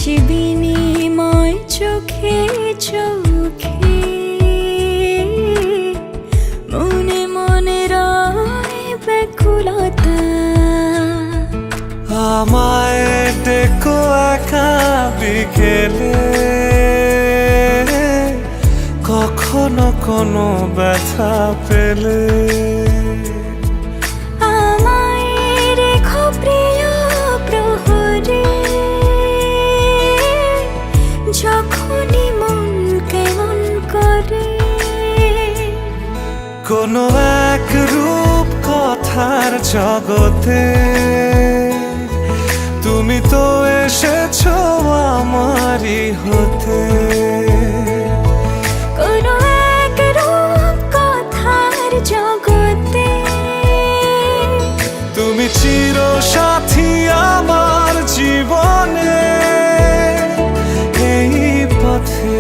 যে বিনিময় চোখে চোখে, মনে মনে রয় ব্যাকুলতা। আমায় ডেকো একা বিকেলে, কখনো কোনো ব্যথা পেলে। আমায় রেখো প্রিয় প্রহরে, যখনই মন কেমন করে। কোনো এক রূপ কথার জগতে তুমি তো এসেছো আমারই হতে। কোনো এক রূপ কথার জগতে তুমি চির সাথী আমার জীবনে, এই পথে।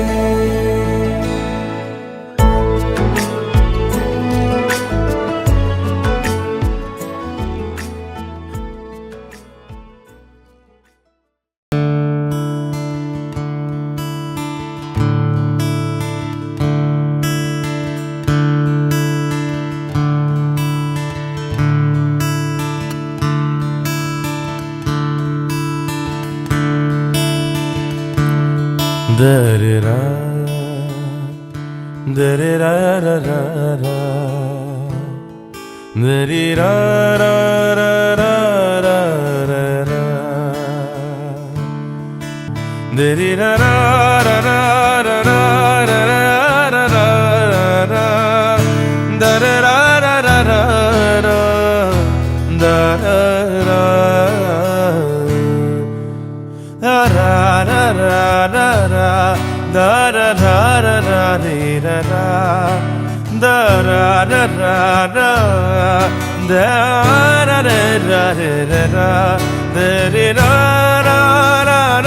Da-re-ra, da-re-ra-ra-ra-ra, da-re-ra-ra-ra-ra-ra-ra, da-re-ra-ra-ra-ra-ra-ra-ra, da-re-ra-ra-ra-ra-ra, da-ra-ra. Da da da da da da da da da da da da da da da da da da da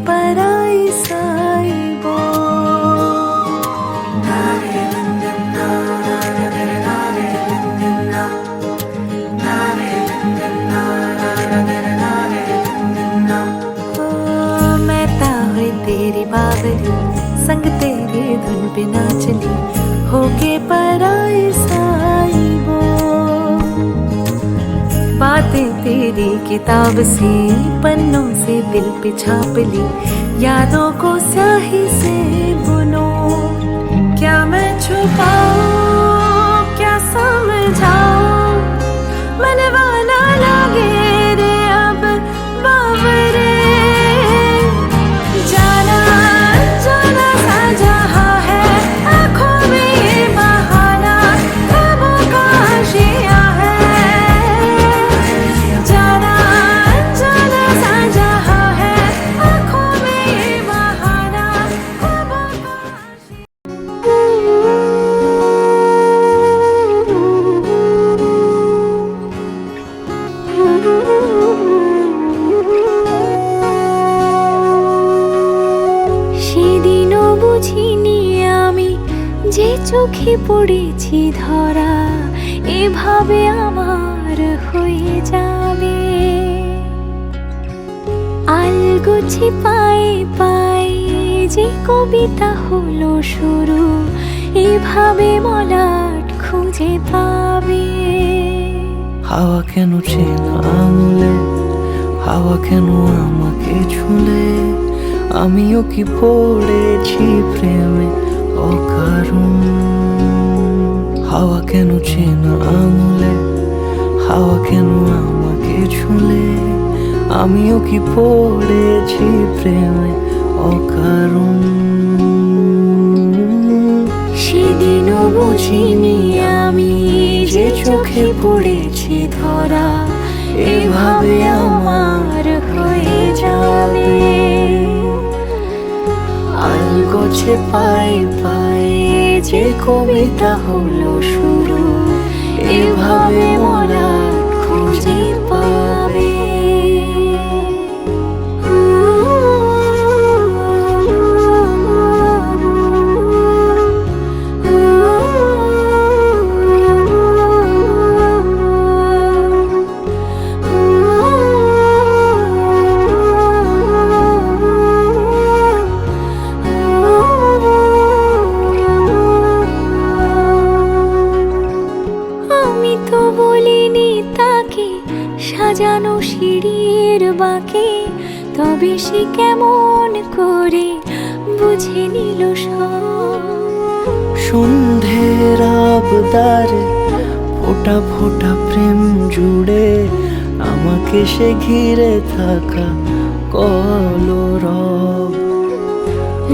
पराई साइबो मैं ता हुई तेरी बावली संग तेरी धुन पे ना चली होके पराई साइबो बातें तेरी किताब से पन्नों से दिल पे छाप ली यादों को स्याही से बुनो क्या मैं छुपाऊं क्या समझाऊं मनवाना लगे रे अब बावरे जाना जाना सा जहाँ है आँखों में ये बहाना ख्वाबों का आशिया है जाना जाना सा जहाँ है आँखों में ये बहाना ख्वाबों का সেদিনও বুঝিনি আমি যে চোখে পড়েছি ধরা এভাবে আমার হয়ে যাবে আলগোছে পায়ে পায়ে যে কবিতা হলো শুরু এভাবে মলাট খুঁজে পাবে হাওয়া কেন চেনা আঙুলে হাওয়া কেন আমাকে ছুলে আমিও কি পড়েছি প্রেমে অকারণ হাওয়া কেন চেনা আঙুলে হাওয়া কেন আমাকে ছুলে আমিও কি পড়েছি প্রেমে অকারণ সেদিনও বুঝিনি আমি যে চোখে পড়েছি ধরা এভাবে আমার হয়ে যাবে আলগোছে পায়ে পায়ে যে কবিতা হলো শুরু এভাবে মোরা খুঁজে পাবে আমি তো বলিনি তাকে সাজানো সিঁড়ির বাঁকে তবে সে কেমন করে বুঝে নিল সব সন্ধ্যের আবদারে ফোটা ফোটা প্রেম জুড়ে আমাকে সে ঘিরে থাকা কলরব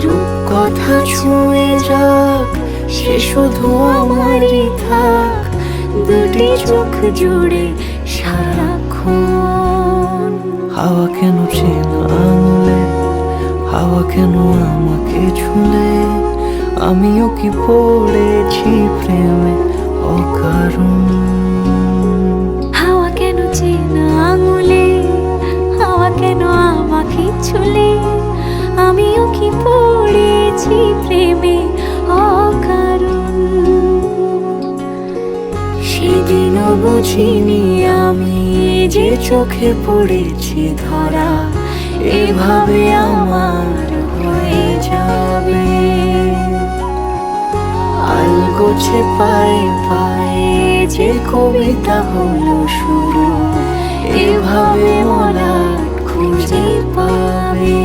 রূপকথা ছুঁয়ে যাক সে শুধু আমারই থাক দুটি চোখ জুড়ে সারাক্ষণ হাওয়া কেন চেনা আঙুলে হাওয়া কেন আমাকে ছুলে আমিও কি পড়েছি প্রেমে অকারণ হাওয়া কেন চেনা আঙুলে হাওয়া কেন আমাকে ছুলে আমিও কি পড়েছি প্রেমে অকারণ সেদিনও বুঝিনি আমি যে চোখে পড়েছি ধরা এভাবে আমার হয়ে যাবে আলগোছে পায়ে পায়ে যে কবিতা হলো শুরু এভাবে মোরা খুঁজে পাবে